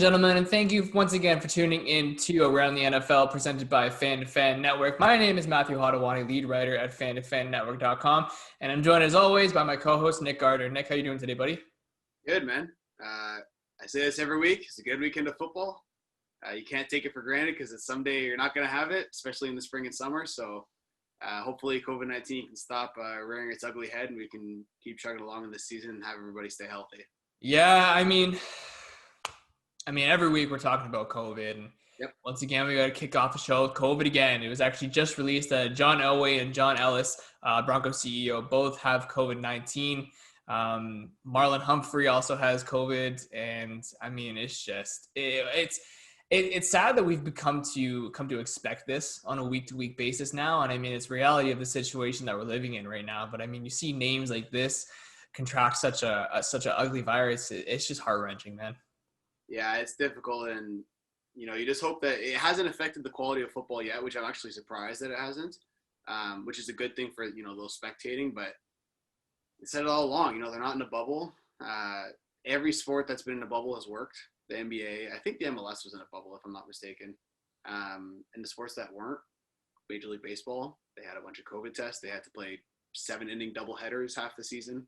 and gentlemen, and thank you once again for tuning in to Around the NFL, presented by FTFN Network. My name is Matthew Hadawani, lead writer at FTFNnetwork.com, and I'm joined as always by my co-host Nick Gardner. Nick, how you doing today, buddy? Good, man. I say this every week. It's a good weekend of football. You can't take it for granted because it's someday you're not going to have it, especially in the spring and summer. So hopefully COVID-19 can stop rearing its ugly head and we can keep chugging along in this season and have everybody stay healthy. Yeah, I mean, every week we're talking about COVID, and Yep. Once again we got to kick off the show with COVID again. It was actually just released that John Elway and John Ellis, Broncos CEO, both have COVID-19. Marlon Humphrey also has COVID, and I mean, it's just it's sad that we've come to expect this on a week-to-week basis now, and I mean, it's reality of the situation that we're living in right now. But I mean, you see names like this contract such an ugly virus. It's just heart-wrenching, man. Yeah, it's difficult, and you just hope that it hasn't affected the quality of football yet, which I'm actually surprised that it hasn't, which is a good thing for those spectating. But they said it all along, they're not in a bubble. Every sport that's been in a bubble has worked. The NBA, I think the MLS was in a bubble, if I'm not mistaken. And the sports that weren't, Major League Baseball, they had a bunch of COVID tests. They had to play 7-inning doubleheaders half the season.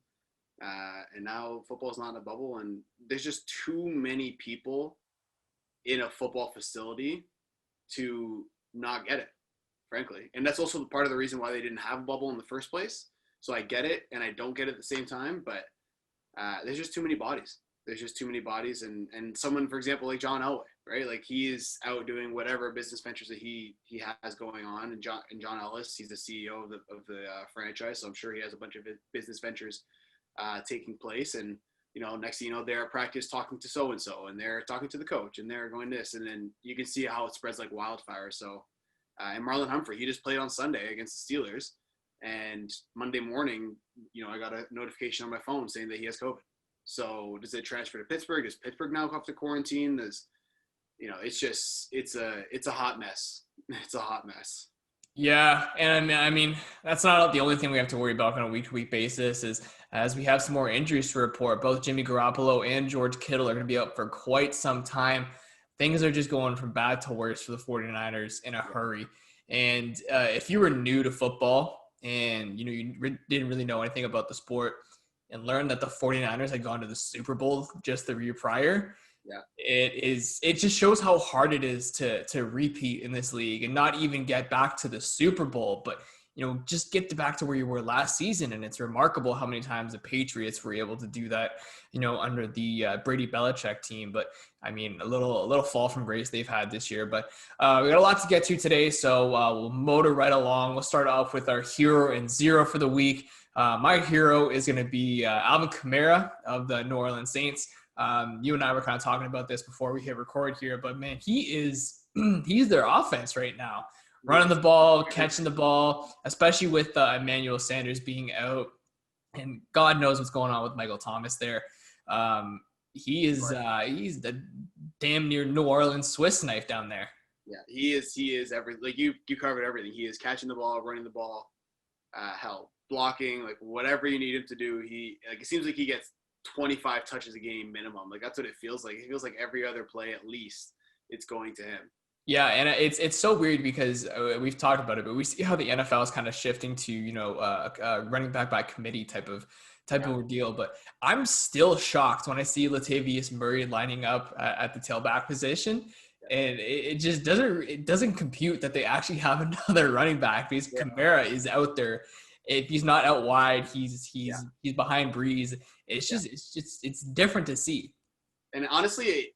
And now football's not in a bubble, and there's just too many people in a football facility to not get it, frankly. And that's also part of the reason why they didn't have a bubble in the first place. So I get it, and I don't get it at the same time, but there's just too many bodies. There's just too many bodies, and someone, for example, like John Elway, right? Like, he is out doing whatever business ventures that he has going on. And John Ellis, he's the CEO of the franchise, so I'm sure he has a bunch of business ventures taking place. And next thing you know, they're at practice talking to so and they're talking to the coach, and they're going this, and then you can see how it spreads like wildfire. So and Marlon Humphrey, he just played on Sunday against the Steelers, and Monday morning, I got a notification on my phone saying that he has COVID. So does it transfer to Pittsburgh? Does Pittsburgh now have to quarantine? It's a hot mess. It's a hot mess. Yeah, and I mean, that's not the only thing we have to worry about on a week-to-week basis. Is as we have some more injuries to report, both Jimmy Garoppolo and George Kittle are going to be out for quite some time. Things are just going from bad to worse for the 49ers in a hurry. And if you were new to football and you didn't really know anything about the sport and learned that the 49ers had gone to the Super Bowl just the year prior, yeah, it just shows how hard it is to repeat in this league and not even get back to the Super Bowl, but just get back to where you were last season. And it's remarkable how many times the Patriots were able to do that, under the Brady Belichick team. But I mean, a little fall from grace they've had this year. But we got a lot to get to today, so we'll motor right along. We'll start off with our hero and zero for the week. My hero is going to be Alvin Kamara of the New Orleans Saints. You and I were kind of talking about this before we hit record here, but man, he's their offense right now. Running the ball, catching the ball, especially with Emmanuel Sanders being out, and God knows what's going on with Michael Thomas there. He's the damn near New Orleans Swiss knife down there. Yeah, he is everything. Like, you covered everything. He is catching the ball, running the ball, blocking, like whatever you need him to do. It seems like he gets 25 touches a game minimum. Like, that's what it feels like. It feels like every other play, at least, it's going to him. Yeah, and it's so weird because we've talked about it, but we see how the NFL is kind of shifting to running back by committee type of deal. But I'm still shocked when I see Latavius Murray lining up at the tailback position, and it just doesn't compute that they actually have another running back because Kamara is out there. If he's not out wide, he's behind Breeze. It's different to see. And honestly,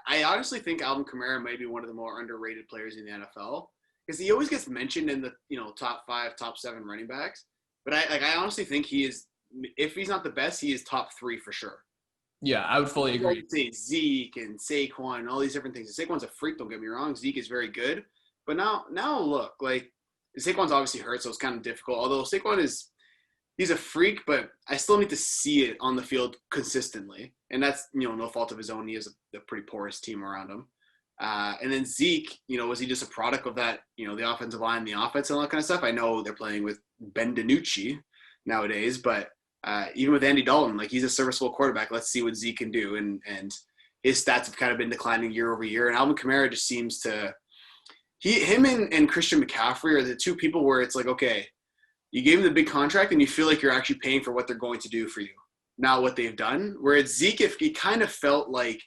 I honestly think Alvin Kamara might be one of the more underrated players in the NFL because he always gets mentioned in the top 5, top 7 running backs. But I honestly think he is, if he's not the best, he is top 3 for sure. Yeah, I would fully agree. Say Zeke and Saquon and all these different things. Saquon's a freak, don't get me wrong. Zeke is very good. But now look, like, Saquon's obviously hurt, so it's kind of difficult. Although Saquon he's a freak, but I still need to see it on the field consistently. And that's, no fault of his own. He has a pretty porous team around him. And then Zeke, was he just a product of that, the offensive line, the offense and all that kind of stuff? I know they're playing with Ben DiNucci nowadays, but even with Andy Dalton, like, he's a serviceable quarterback. Let's see what Zeke can do. And his stats have kind of been declining year over year. And Alvin Kamara just seems to him and Christian McCaffrey are the two people where it's like, okay, you gave him the big contract and you feel like you're actually paying for what they're going to do for you, not what they've done. Whereas Zeke, if he kind of felt like,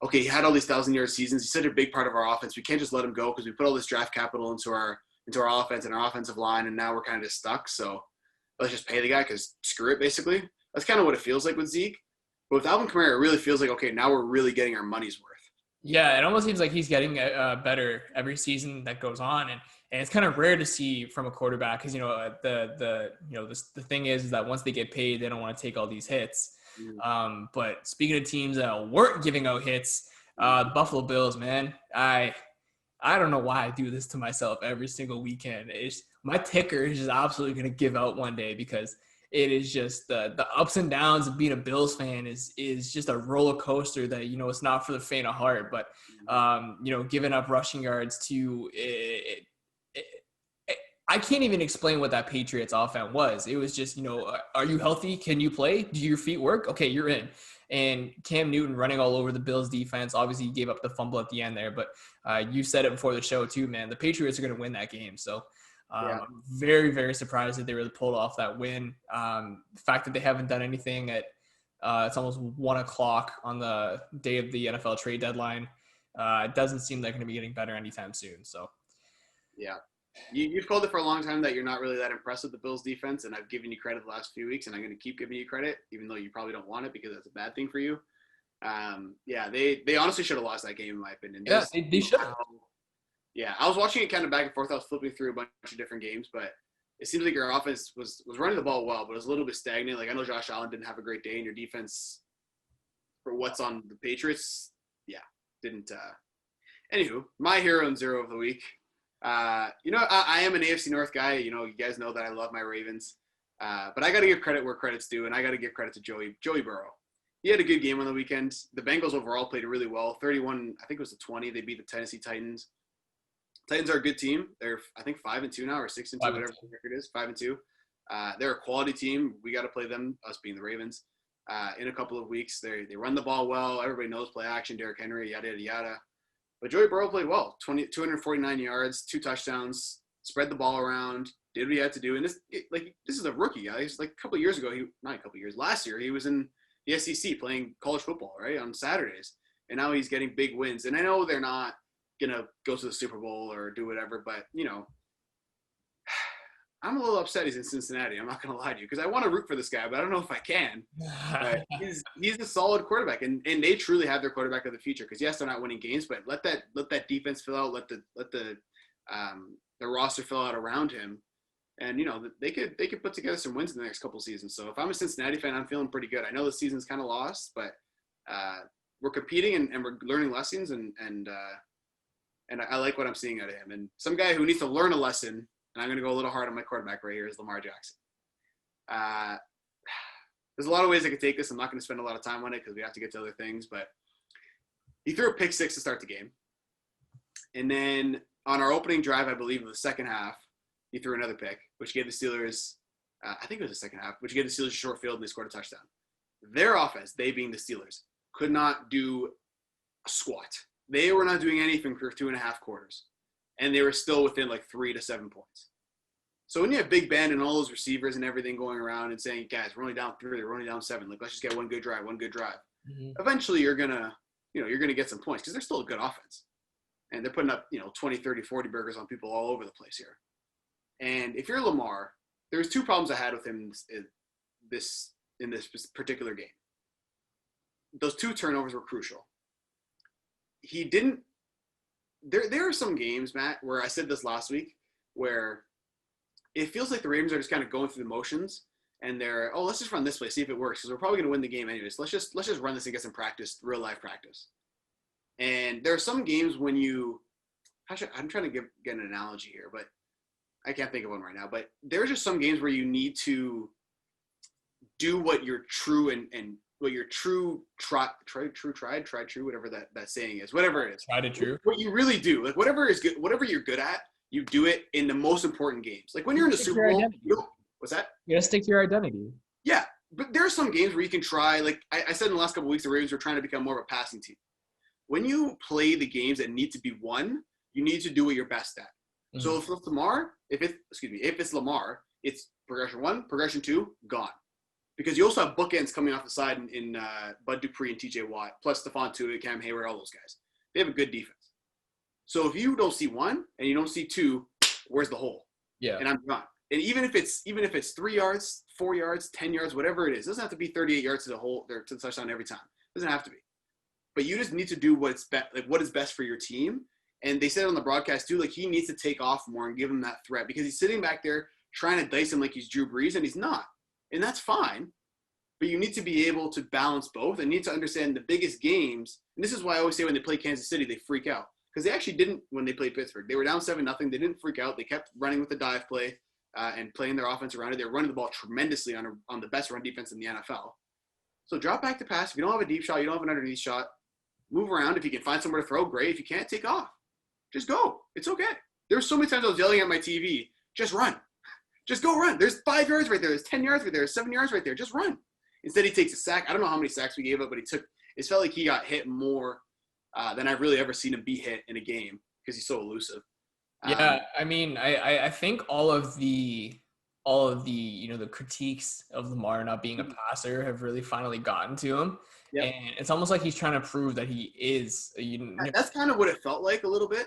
okay, he had all these 1,000-yard seasons. He's such a big part of our offense. We can't just let him go because we put all this draft capital into our offense and our offensive line, and now we're kind of just stuck. So let's just pay the guy because screw it, basically. That's kind of what it feels like with Zeke. But with Alvin Kamara, it really feels like, okay, now we're really getting our money's worth. Yeah, it almost seems like he's getting better every season that goes on, and it's kind of rare to see from a quarterback because the thing is that once they get paid, they don't want to take all these hits. But speaking of teams that weren't giving out hits, the Buffalo Bills, man, I don't know why I do this to myself every single weekend. My ticker is just absolutely going to give out one day because it is just the ups and downs of being a Bills fan is just a roller coaster that, it's not for the faint of heart, but, giving up rushing yards to I can't even explain what that Patriots offense was. It was just, are you healthy? Can you play? Do your feet work? Okay, you're in. And Cam Newton running all over the Bills defense. Obviously, he gave up the fumble at the end there, but you said it before the show too, man. The Patriots are going to win that game. So I'm very, very surprised that they really pulled off that win. The fact that they haven't done anything at it's almost 1:00 on the day of the NFL trade deadline. It doesn't seem like they're going to be getting better anytime soon. So, yeah. You've called it for a long time that you're not really that impressed with the Bills defense, and I've given you credit the last few weeks, and I'm going to keep giving you credit, even though you probably don't want it because that's a bad thing for you. They honestly should have lost that game, in my opinion. Yeah, they should have. Yeah, I was watching it kind of back and forth. I was flipping through a bunch of different games, but it seems like your offense was running the ball well, but it was a little bit stagnant. Like, I know Josh Allen didn't have a great day, and your defense, for what's on the Patriots, didn't. Anywho, my hero and zero of the week. I am an AFC North guy. You guys know that I love my Ravens. But I got to give credit where credit's due, and I got to give credit to Joey Burrow. He had a good game on the weekend. The Bengals overall played really well. 31, I think it was 20. They beat the Tennessee Titans. Titans are a good team. They're, I think, 5-2 now, or 6-2, whatever the record is. 5-2. They're a quality team. We got to play them, us being the Ravens, in a couple of weeks. They run the ball well. Everybody knows play action. Derrick Henry, yada yada yada. But Joey Burrow played well. 249 yards, 2 touchdowns, spread the ball around, did what he had to do. And this is a rookie guy. He's like a couple of years ago. Last year he was in the SEC playing college football, right, on Saturdays. And now he's getting big wins. And I know they're not gonna go to the Super Bowl or do whatever, but I'm a little upset he's in Cincinnati. I'm not gonna lie to you because I want to root for this guy, but I don't know if I can. But he's a solid quarterback, and they truly have their quarterback of the future. Because yes, they're not winning games, but let that defense fill out. Let the roster fill out around him, and they could put together some wins in the next couple seasons. So if I'm a Cincinnati fan, I'm feeling pretty good. I know the season's kind of lost, but we're competing and we're learning lessons, and I like what I'm seeing out of him. And some guy who needs to learn a lesson. And I'm going to go a little hard on my quarterback right here is Lamar Jackson. There's a lot of ways I could take this. I'm not going to spend a lot of time on it because we have to get to other things. But he threw a pick 6 to start the game. And then on our opening drive, I believe, of the second half, he threw another pick, which gave the Steelers, I think it was the second half, which gave the Steelers a short field and they scored a touchdown. Their offense, they being the Steelers, could not do a squat. They were not doing anything for 2.5 quarters. And they were still within like 3 to 7 points. So when you have Big Ben and all those receivers and everything going around and saying, guys, we're only down 3, we're only down 7. Like, let's just get one good drive. Mm-hmm. Eventually you're going to get some points because they're still a good offense. And they're putting up, 20, 30, 40 burgers on people all over the place here. And if you're Lamar, there's 2 problems I had with him in this particular game. Those 2 turnovers were crucial. He didn't. There are some games, Matt, where I said this last week, where it feels like the Ravens are just kind of going through the motions, and they're, let's just run this way, see if it works, because we're probably going to win the game anyways. Let's just run this and get some practice, real life practice. And there are some games when I'm trying to get an analogy here, but I can't think of one right now. But there are just some games where you need to do what your true and what your true, whatever that saying is, whatever it is. Tried and true. What you really do, like whatever is good, whatever you're good at, you do it in the most important games. Like when you're in the Super Bowl, what's that? You gotta stick to your identity. Yeah, but there are some games where you can try. Like I said in the last couple of weeks, the Ravens were trying to become more of a passing team. When you play the games that need to be won, you need to do what you're best at. So if it's Lamar, if it's Lamar, it's progression 1, progression 2, gone. Because you also have bookends coming off the side in Bud Dupree and TJ Watt, plus Stephon Tuitt, Cam Hayward, all those guys. They have a good defense. So if you don't see 1 and you don't see 2, where's the hole? Yeah. And I'm gone. And even if it's 3 yards, 4 yards, 10 yards, whatever it is, it doesn't have to be 38 yards to the hole or to the touchdown every time. It doesn't have to be. But you just need to do what is best for your team. And they said on the broadcast too, like he needs to take off more and give him that threat because he's sitting back there trying to dice him like he's Drew Brees, and he's not. And that's fine. But you need to be able to balance both and need to understand the biggest games. And this is why I always say when they play Kansas City, they freak out. Because they actually didn't when they played Pittsburgh. They were down 7-0. They didn't freak out. They kept running with the dive play and playing their offense around it. They were running the ball tremendously on the best run defense in the NFL. So drop back to pass. If you don't have a deep shot, you don't have an underneath shot, move around. If you can find somewhere to throw, great. If you can't, take off. Just go. It's okay. There were so many times I was yelling at my TV, just run. Just go run. There's 5 yards right there. There's 10 yards right there. There's 7 yards right there. Just run. Instead, he takes a sack. I don't know how many sacks we gave up, but it felt like he got hit more than I've really ever seen him be hit in a game because he's so elusive. Yeah, I mean, I think all of the the critiques of Lamar not being a passer have really finally gotten to him. Yep. And it's almost like he's trying to prove that he is. That's kind of what it felt like a little bit.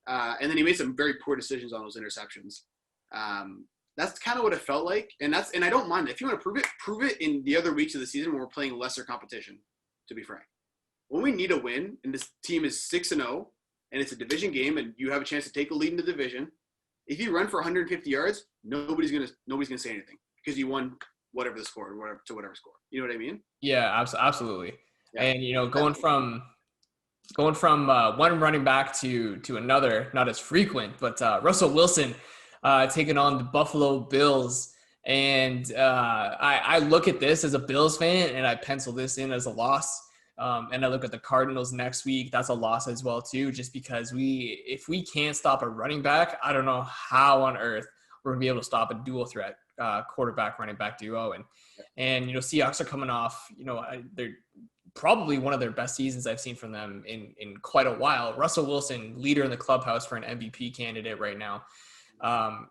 And then he made some very poor decisions on those interceptions. That's kind of what it felt like. And I don't mind. If you want to prove it in the other weeks of the season when we're playing lesser competition, to be frank. When we need a win and this team is 6-0 and it's a division game and you have a chance to take a lead in the division, if you run for 150 yards, nobody's gonna say anything because you won whatever the score, whatever score. You know what I mean? Yeah, absolutely. Yeah. And going from one running back to another, not as frequent, but Russell Wilson taking on the Buffalo Bills. And I look at this as a Bills fan and I pencil this in as a loss. And I look at the Cardinals next week. That's a loss as well, too, just because if we can't stop a running back, I don't know how on earth we're going to be able to stop a dual threat quarterback running back duo. And Seahawks are coming off, they're probably one of their best seasons I've seen from them in quite a while. Russell Wilson, leader in the clubhouse for an MVP candidate right now. I've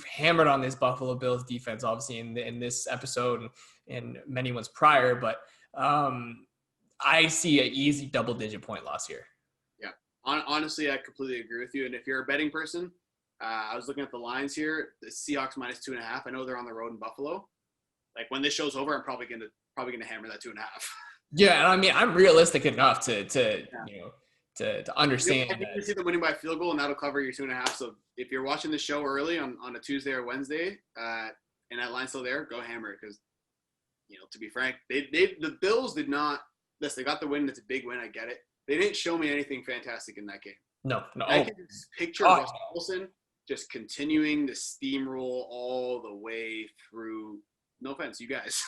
hammered on this Buffalo Bills defense, obviously in this episode and many ones prior, but I see an easy double-digit point loss here. Yeah, honestly, I completely agree with you. And if you're a betting person, I was looking at the lines here. The Seahawks -2.5. I know they're on the road in Buffalo. Like when this show's over, I'm probably gonna hammer that 2.5. Yeah, and I mean I'm realistic enough to understand. I think you see them winning by a field goal, and that'll cover your 2.5. So if you're watching the show early on a Tuesday or Wednesday, and that line's still there, go hammer it because. To be frank, the Bills did not. Yes, they got the win. It's a big win. I get it. They didn't show me anything fantastic in that game. No. I can just picture Russell Wilson just continuing to steamroll all the way through. No offense, you guys.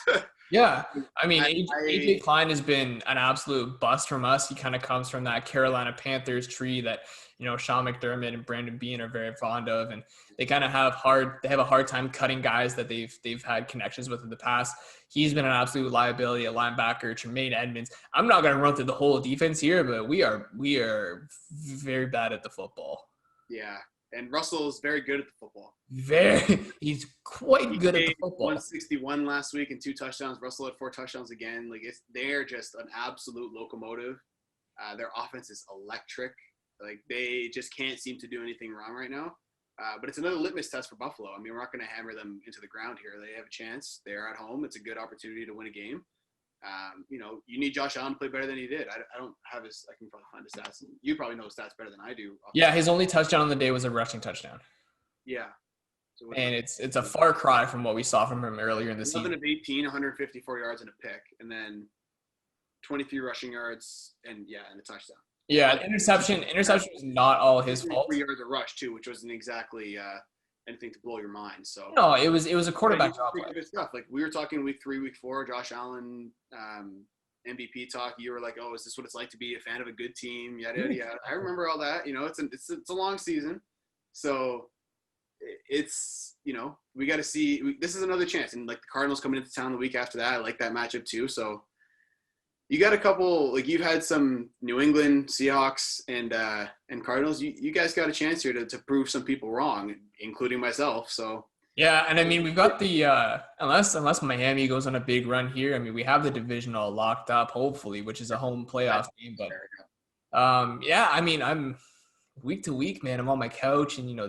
Yeah, I mean, AJ Klein has been an absolute bust from us. He kind of comes from that Carolina Panthers tree that Sean McDermott and Brandon Beane are very fond of, and they kind of have a hard time cutting guys that they've had connections with in the past. He's been an absolute liability at linebacker. Tremaine Edmonds. I'm not going to run through the whole defense here, but we are very bad at the football. Yeah. And Russell is very good at the football. He's quite good at the football. 161 last week and 2 touchdowns. Russell had 4 touchdowns again. Like they're just an absolute locomotive. Their offense is electric. Like they just can't seem to do anything wrong right now. But it's another litmus test for Buffalo. I mean, we're not going to hammer them into the ground here. They have a chance. They're at home. It's a good opportunity to win a game. You need Josh Allen to play better than he did. I don't have his – I can probably find his stats. You probably know his stats better than I do. Yeah, his only touchdown on the day was a rushing touchdown. Yeah. So and it's a far cry from what we saw from him earlier in the season. 11 of 18, 154 yards and a pick, and then 23 rushing yards and a touchdown. Yeah, interception was not all his fault. 3 yards a rush too, which wasn't exactly anything to blow your mind. So no, it was a quarterback drop. Good stuff. Like we were talking week 3, week 4, Josh Allen MVP talk. You were like, "Oh, is this what it's like to be a fan of a good team?" Yada yada yada. I remember all that. It's a long season, so it's, we got to see. This is another chance, and like the Cardinals coming into town the week after that, I like that matchup too. So you got a couple, like you've had some New England Seahawks and Cardinals. You guys got a chance here to prove some people wrong, including myself. So Yeah, and I mean we've got the unless Miami goes on a big run here, I mean we have the division all locked up, hopefully, which is a home playoff game. But yeah, I mean I'm week to week, man. I'm on my couch, and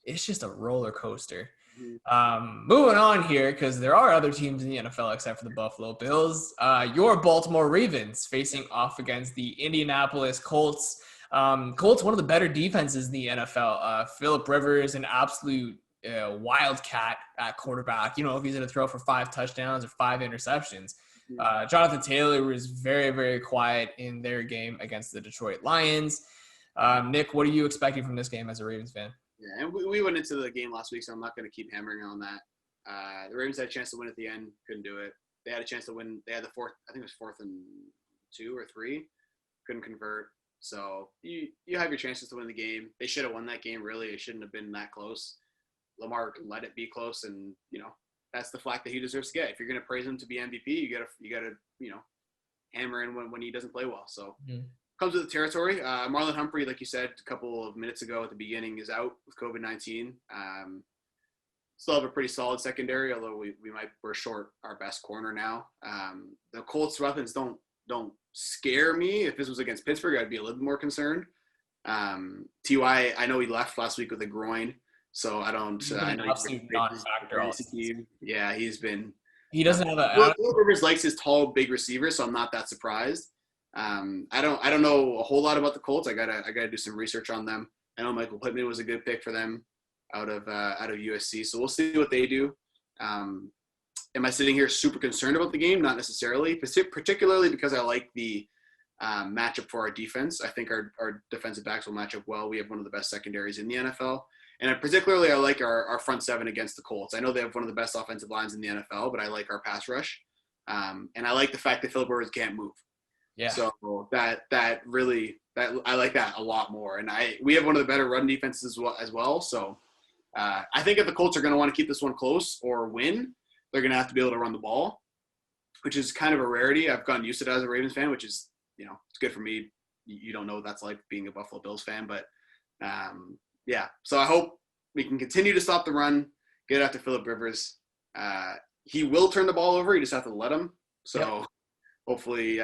it's just a roller coaster. Moving on here, because there are other teams in the NFL except for the Buffalo Bills. Your Baltimore Ravens facing off against the Indianapolis Colts. Colts, one of the better defenses in the NFL. Phillip Rivers, an absolute wildcat at quarterback. If he's going to throw for 5 touchdowns or 5 interceptions. Jonathan Taylor was very, very quiet in their game against the Detroit Lions. Nick, what are you expecting from this game as a Ravens fan? Yeah, and we went into the game last week, so I'm not going to keep hammering on that. The Ravens had a chance to win at the end, couldn't do it. They had a chance to win. They had the fourth, I think it was 4th and 2 or 3, couldn't convert. So you have your chances to win the game. They should have won that game. Really, it shouldn't have been that close. Lamar let it be close, and that's the flack that he deserves to get. If you're going to praise him to be MVP, you gotta hammer in when he doesn't play well. So. Comes with the territory. Marlon Humphrey, like you said a couple of minutes ago at the beginning, is out with COVID-19. Still have a pretty solid secondary, although we're short our best corner now. The Colts weapons don't scare me. If this was against Pittsburgh, I'd be a little bit more concerned. Ty, I know he left last week with a groin, so I don't. I know he's been non-factor. Yeah, he's been. He doesn't have a. Rivers likes his tall, big receiver, so I'm not that surprised. I don't know a whole lot about the Colts. I gotta do some research on them. I know Michael Pittman was a good pick for them out of USC. So we'll see what they do. Am I sitting here super concerned about the game? Not necessarily, particularly because I like the matchup for our defense. I think our defensive backs will match up well. We have one of the best secondaries in the NFL. And particularly I like our front 7 against the Colts. I know they have one of the best offensive lines in the NFL, but I like our pass rush. And I like the fact that Phillip Rivers can't move. Yeah. So that really I like that a lot more, and we have one of the better run defenses as well. So I think if the Colts are going to want to keep this one close or win, they're going to have to be able to run the ball, which is kind of a rarity. I've gotten used to it as a Ravens fan, which is it's good for me. You don't know what that's like being a Buffalo Bills fan, but yeah. So I hope we can continue to stop the run, get after Phillip Rivers. He will turn the ball over. You just have to let him. So hopefully.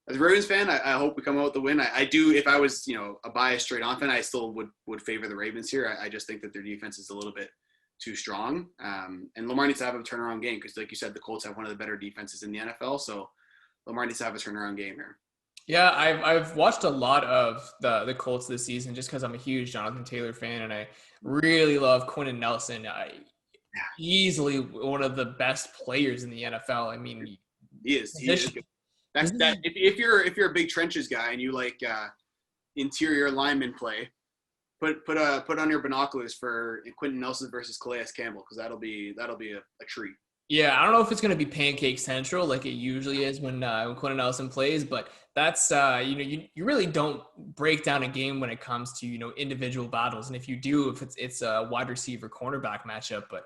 As a Ravens fan, I hope we come out with the win. I do. If I was, a biased straight on fan, I still would favor the Ravens here. I just think that their defense is a little bit too strong. And Lamar needs to have a turnaround game because, like you said, the Colts have one of the better defenses in the NFL. So Lamar needs to have a turnaround game here. Yeah, I've watched a lot of the Colts this season just because I'm a huge Jonathan Taylor fan, and I really love Quentin Nelson. Easily one of the best players in the NFL. I mean, he is. If you're a big trenches guy and you like interior lineman play, put on your binoculars for Quentin Nelson versus Calais Campbell, because that'll be a treat. Yeah, I don't know if it's going to be pancake central like it usually is when Quentin Nelson plays, but that's you really don't break down a game when it comes to individual battles, and if you do, if it's a wide receiver cornerback matchup, but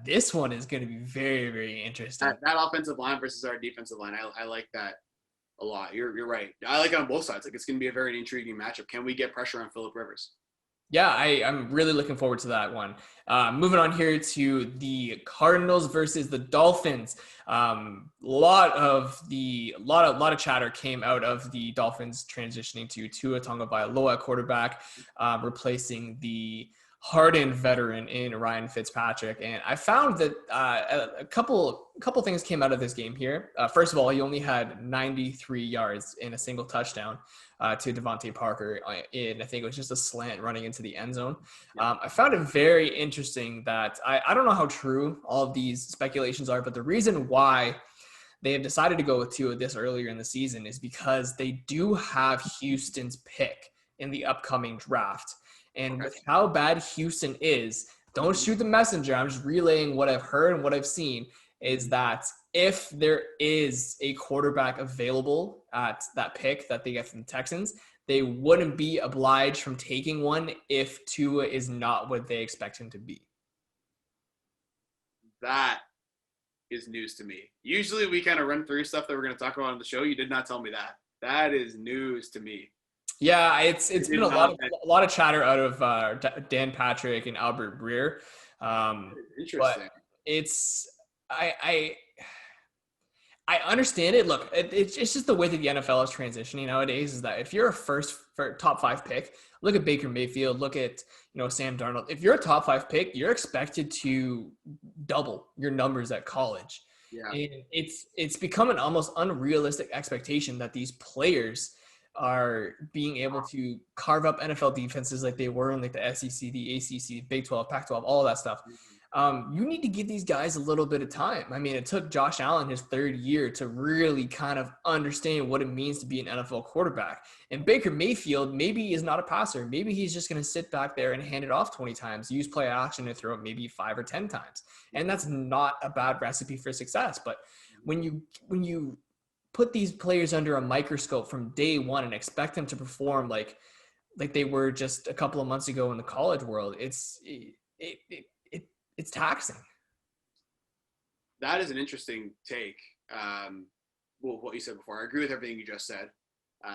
this one is going to be very, very interesting. That offensive line versus our defensive line, I like that a lot. You're right. I like it on both sides. Like, it's going to be a very intriguing matchup. Can we get pressure on Phillip Rivers? Yeah, I'm really looking forward to that one. Moving on here to the Cardinals versus the Dolphins. Lot of chatter came out of the Dolphins transitioning to Tua Tagovailoa at quarterback, replacing the hardened veteran in Ryan Fitzpatrick. And I found that a couple things came out of this game here. First of all, he only had 93 yards in a single touchdown to Devontae Parker in, I think it was just a slant running into the end zone. I found it very interesting that I don't know how true all of these speculations are, but the reason why they have decided to go with Tua this earlier in the season is because they do have Houston's pick in the upcoming draft. And with how bad Houston is, don't shoot the messenger. I'm just relaying what I've heard and what I've seen, is that if there is a quarterback available at that pick that they get from the Texans, they wouldn't be obliged from taking one if Tua is not what they expect him to be. That is news to me. Usually we kind of run through stuff that we're going to talk about on the show. You did not tell me that. That is news to me. Yeah, it's been a lot of chatter out of Dan Patrick and Albert Breer. Interesting. But it's I understand it. Look, it's just the way that the NFL is transitioning nowadays. Is that if you're a top 5 pick, look at Baker Mayfield, look at Sam Darnold. If you're a top 5 pick, you're expected to double your numbers at college. Yeah. And it's become an almost unrealistic expectation that these players are being able to carve up NFL defenses like they were in like the SEC, the ACC, Big 12, Pac-12, all of that stuff. You need to give these guys a little bit of time. I mean, it took Josh Allen his 3rd year to really kind of understand what it means to be an NFL quarterback. And Baker Mayfield maybe is not a passer. Maybe he's just going to sit back there and hand it off 20 times, use play action and throw it maybe 5 or 10 times. And that's not a bad recipe for success. But when you put these players under a microscope from day one and expect them to perform like they were just a couple of months ago in the college world, it's taxing. That is an interesting take. Well, what you said before, I agree with everything you just said.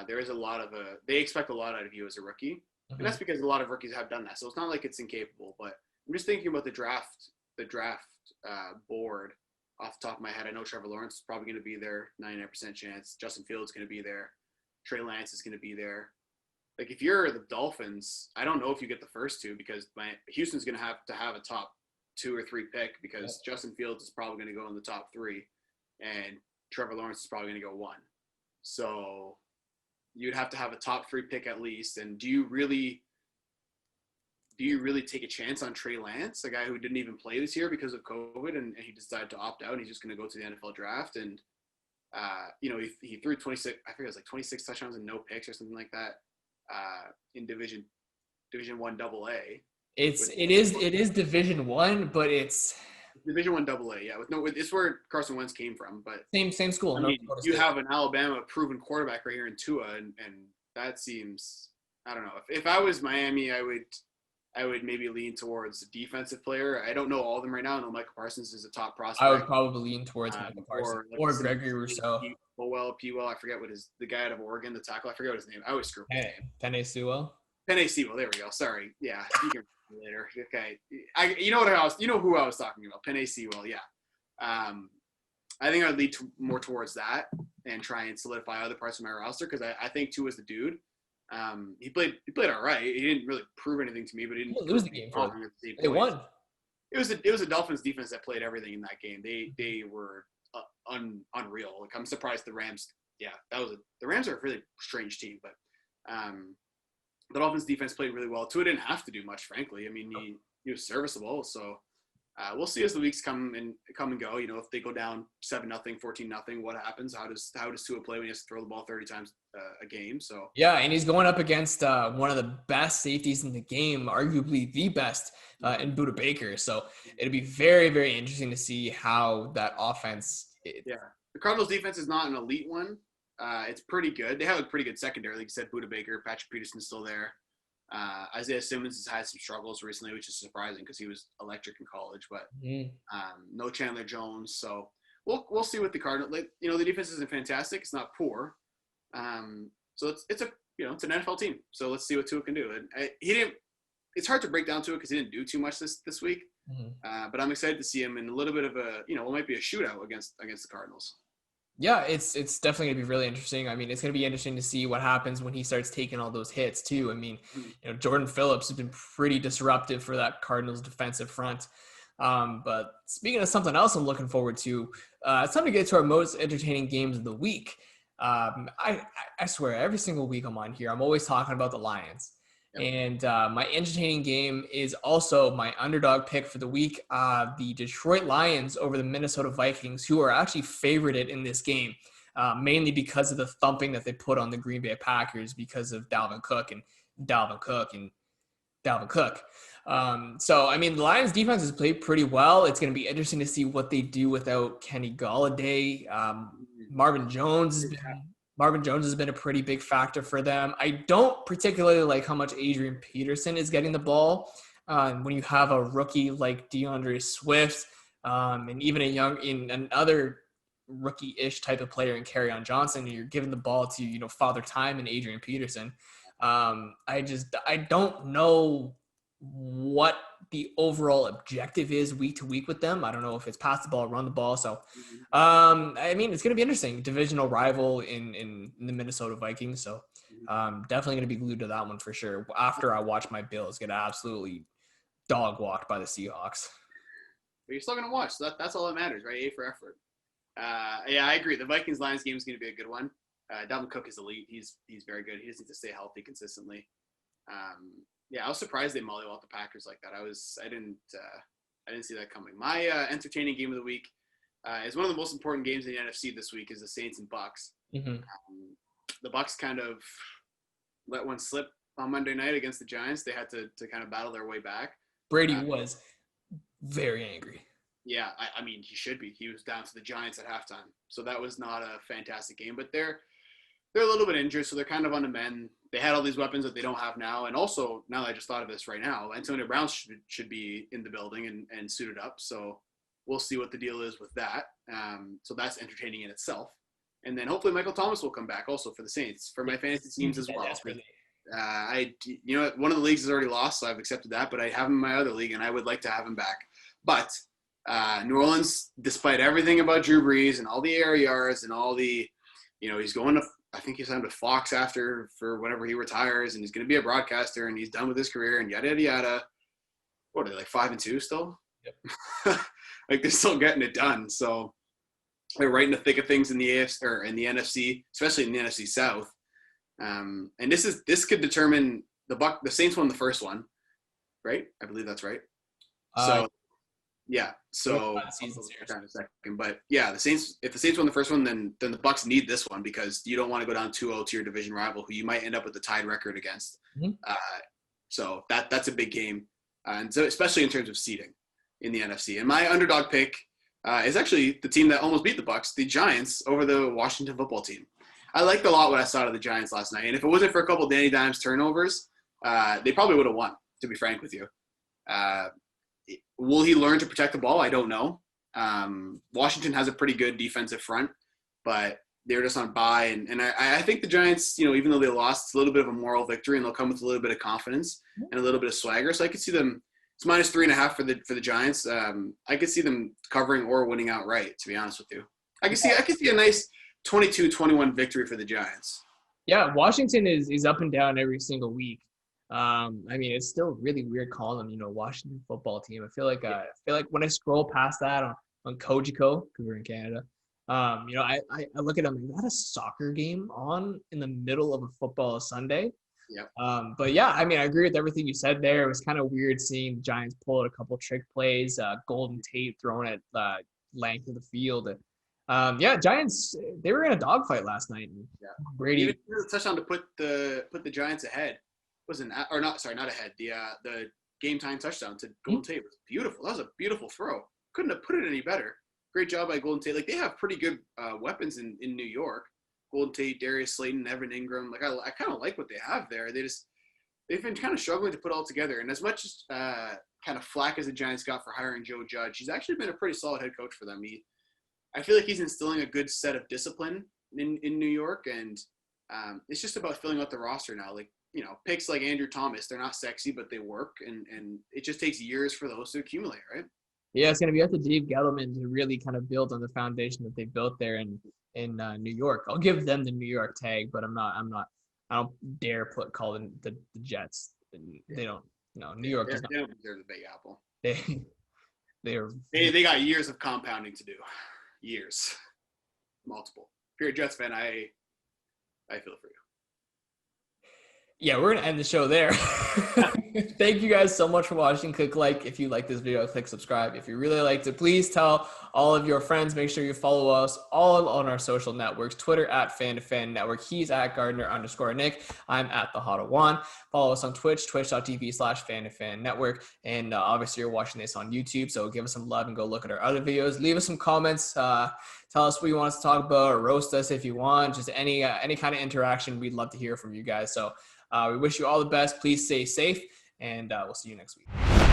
There is a lot of they expect a lot out of you as a rookie, and that's because a lot of rookies have done that. So it's not like it's incapable. But I'm just thinking about the draft board off the top of my head. I know Trevor Lawrence is probably going to be there, 99% chance. Justin Fields is going to be there. Trey Lance is going to be there. Like if you're the Dolphins, I don't know if you get the first 2 because Houston's going to have a top 2 or 3 pick because Justin Fields is probably going to go in the top 3 and Trevor Lawrence is probably going to go 1. So you'd have to have a top 3 pick at least. And do you really take a chance on Trey Lance, a guy who didn't even play this year because of COVID and he decided to opt out and he's just going to go to the NFL draft? And, he threw 26, I think it was like 26 touchdowns and no picks or something like that in Division 1 AA. It is Division 1, but it's Division 1 AA. Yeah, it's where Carson Wentz came from, but same school. I mean, you have an Alabama proven quarterback right here in Tua, and that seems, I don't know. If I was Miami, I would maybe lean towards a defensive player. I don't know all of them right now. I know Michael Parsons is a top prospect. I would probably lean towards Michael Parsons or Gregory Rousseau. P-Well, I forget the guy out of Oregon, the tackle. I forget what his name. I always screw up his name. Penei Sewell. Penei Sewell. There we go. Sorry. Yeah, you can later. Okay. You know who I was talking about. Penei Sewell. Yeah. I think I'd lead more towards that and try and solidify other parts of my roster because I think Tua is the dude. He played all right. He didn't really prove anything to me, but he didn't lose the game for them. They won. It was a Dolphins defense that played everything in that game. They were unreal. Like I'm surprised the Rams. Yeah, the Rams are a really strange team, but the Dolphins defense played really well. Tua didn't have to do much, frankly. I mean, he was serviceable. So we'll see as the weeks come and go. If they go down 7-0, 14-0, what happens? How does Tua play when he has to throw the ball 30 times a game? So yeah, and he's going up against one of the best safeties in the game, arguably the best in Budda Baker. So it'll be very, very interesting to see how that offense. Yeah, the Cardinals defense is not an elite one. It's pretty good. They have a pretty good secondary. Like you said, Budda Baker, Patrick Peterson's still there. Isaiah Simmons has had some struggles recently, which is surprising because he was electric in college. But no Chandler Jones, so we'll see what the Cardinals. The defense isn't fantastic. It's not poor. So it's an NFL team. So let's see what Tua can do. And it's hard to break down Tua because he didn't do too much this week. But I'm excited to see him in a little bit of what might be a shootout against the Cardinals. Yeah, it's definitely going to be really interesting. I mean, it's going to be interesting to see what happens when he starts taking all those hits too. I mean, Jordan Phillips has been pretty disruptive for that Cardinals defensive front. But speaking of something else I'm looking forward to, it's time to get to our most entertaining games of the week. I swear, every single week I'm on here, I'm always talking about the Lions. And my entertaining game is also my underdog pick for the week, the Detroit Lions over the Minnesota Vikings, who are actually favorited in this game, mainly because of the thumping that they put on the Green Bay Packers because of Dalvin Cook. So, I mean, the Lions defense has played pretty well. It's going to be interesting to see what they do without Kenny Golladay. Marvin Jones has been Marvin Jones has been a pretty big factor for them. I don't particularly like how much Adrian Peterson is getting the ball. When you have a rookie like DeAndre Swift, and even another rookie-ish type of player in Kerryon Johnson, and you're giving the ball to Father Time and Adrian Peterson. I don't know what the overall objective is week to week with them. I don't know if it's pass the ball, run the ball. So, I mean, it's going to be interesting. Divisional rival in the Minnesota Vikings. So, definitely going to be glued to that one for sure. After I watch my Bills get absolutely dog walked by the Seahawks. But you're still going to watch. So that's all that matters, right? A for effort. Yeah, I agree. The Vikings-Lions game is going to be a good one. Dalvin Cook is elite. He's very good. He just needs to stay healthy consistently. Yeah, I was surprised they mollywopped the Packers like that. I didn't see that coming. My entertaining game of the week is one of the most important games in the NFC this week is the Saints and Bucks. Mm-hmm. The Bucks kind of let one slip on Monday night against the Giants. They had to kind of battle their way back. Brady was very angry. Yeah, I mean, he should be. He was down to the Giants at halftime. So that was not a fantastic game. But they're a little bit injured, so they're kind of on the mend. They had all these weapons that they don't have now. And also, now that I just thought of this right now, Antonio Brown should be in the building and suited up. So we'll see what the deal is with that. So that's entertaining in itself. And then hopefully Michael Thomas will come back also for the Saints, for my fantasy teams as well. One of the leagues is already lost, so I've accepted that. But I have him in my other league, and I would like to have him back. But New Orleans, despite everything about Drew Brees and all the air yards and all the, he's going to, I think he signed with Fox for whenever he retires, and he's going to be a broadcaster, and he's done with his career, and yada, yada, yada. What are they, like 5-2 still? Yep. Like they're still getting it done. So they're right in the thick of things in the AFC or in the NFC, especially in the NFC South. And this could determine the Saints won the first one, right? I believe that's right. So. Yeah, so but yeah, if the Saints won the first one, then the Bucks need this one because you don't want to go down 2-0 to your division rival who you might end up with a tied record against. Mm-hmm. So that's a big game, and so especially in terms of seeding in the NFC. And my underdog pick is actually the team that almost beat the Bucks, the Giants, over the Washington football team. I liked a lot what I saw of the Giants last night, and if it wasn't for a couple of Danny Dimes turnovers, they probably would have won. To be frank with you. Will he learn to protect the ball? I don't know. Washington has a pretty good defensive front, but they're just on bye. And I think the Giants, even though they lost, it's a little bit of a moral victory, and they'll come with a little bit of confidence and a little bit of swagger. So I could see them. It's -3.5 for the Giants. I could see them covering or winning outright. To be honest with you, I could see a nice 22-21 victory for the Giants. Yeah, Washington is up and down every single week. I mean, it's still really weird calling them, Washington football team. I feel like when I scroll past that on Kojiko, because we're in Canada, I look at them, is that a soccer game on in the middle of a football Sunday? Yeah. But yeah, I mean, I agree with everything you said there. It was kind of weird seeing the Giants pull out a couple trick plays, Golden Tate thrown at length of the field. Yeah, Giants, they were in a dogfight last night. Yeah. Brady even a touchdown to put the Giants ahead. Not ahead. The game time touchdown to Golden Tate was beautiful. That was a beautiful throw. Couldn't have put it any better. Great job by Golden Tate. Like they have pretty good weapons in New York. Golden Tate, Darius Slayton, Evan Ingram. Like I kind of like what they have there. They've been kind of struggling to put it all together. And as much as kind of flack as the Giants got for hiring Joe Judge, he's actually been a pretty solid head coach for them. I feel like he's instilling a good set of discipline in New York, and it's just about filling out the roster now. Like. Picks like Andrew Thomas, they're not sexy, but they work, and it just takes years for those to accumulate, right? Yeah, it's going to be up to Dave Gettleman to really kind of build on the foundation that they built there in New York. I'll give them the New York tag, but I don't dare call them the Jets. They don't. No, New York does not. They don't deserve the Big Apple. They got years of compounding to do, years, multiple. If you're a Jets fan, I feel for you. Yeah, we're going to end the show there. Thank you guys so much for watching. Click like if you like this video, click subscribe. If you really liked it, please tell all of your friends. Make sure you follow us all on our social networks. Twitter at FTFN Network. He's at Gardner_Nick. I'm at the Hot One. Follow us on Twitch, twitch.tv/FTFN Network. And obviously you're watching this on YouTube, so give us some love and go look at our other videos. Leave us some comments. Tell us what you want us to talk about, or roast us if you want. Just any kind of interaction. We'd love to hear from you guys. So we wish you all the best. Please stay safe, and we'll see you next week.